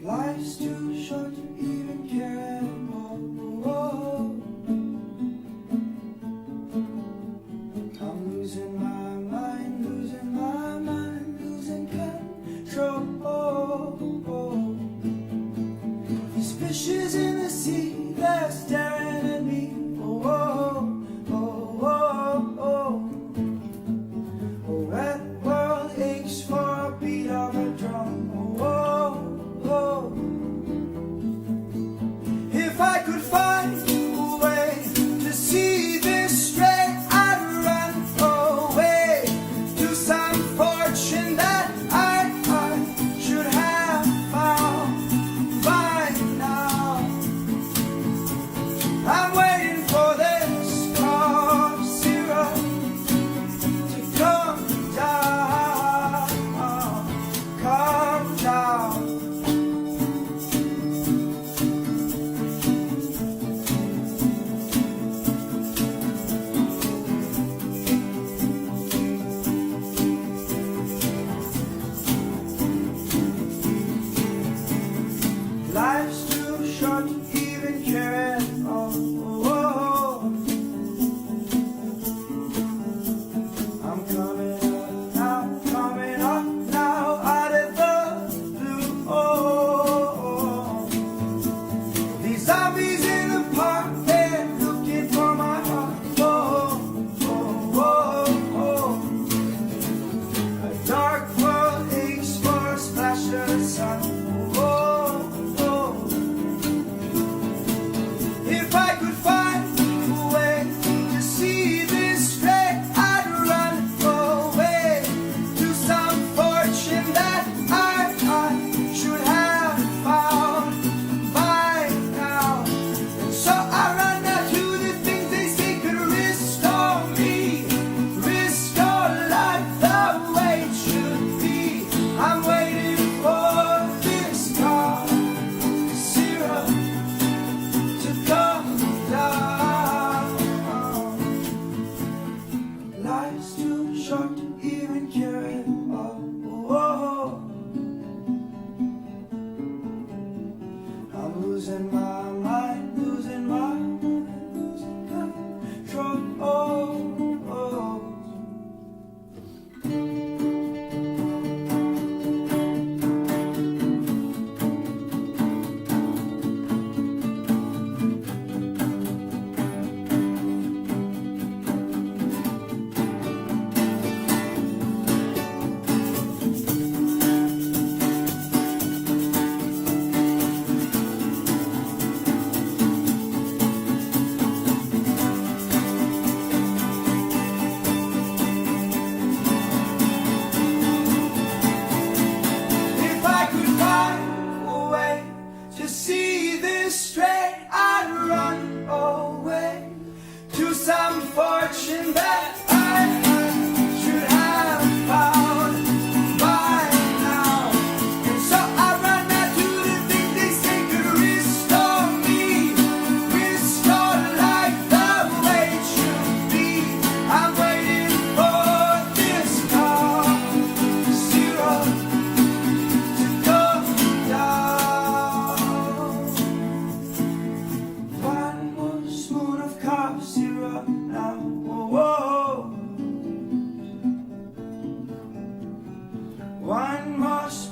Life's too short to even care anymore. Whoa. I'm losing my mind, losing my mind, losing control. These fishes in the sea, they're staring at me. Oh, oh, oh, oh. A wet world aches for a beat of a drum. Oh, oh. If I could find a way to see this straight, I'd run away to some fortune that I should have found by now. I'm waiting for this cough syrup to come down, come down. Life's too short to even care at all. I'm coming up now, out of the blue. These zombies in the park, they're looking for my heart. A dark world aches for a splash of sun. If I could find a way to see this straight, I'd run away to some fortune that I should have found by now. And so I run out to the things they say could restore me, restore life the way it should be. I'm waiting for this car syrup to come down. Life's too short to even care at all. I'm losing my mind, losing my mind, losing control. If I could find a way to see this straight, I'd run away to some fortune that I should have found by now. And so I run out to the things they say could restore me, restore life the way it should be. I'm waiting for this car syrup to come down. One more spoon of cough syrup now. One more spoon.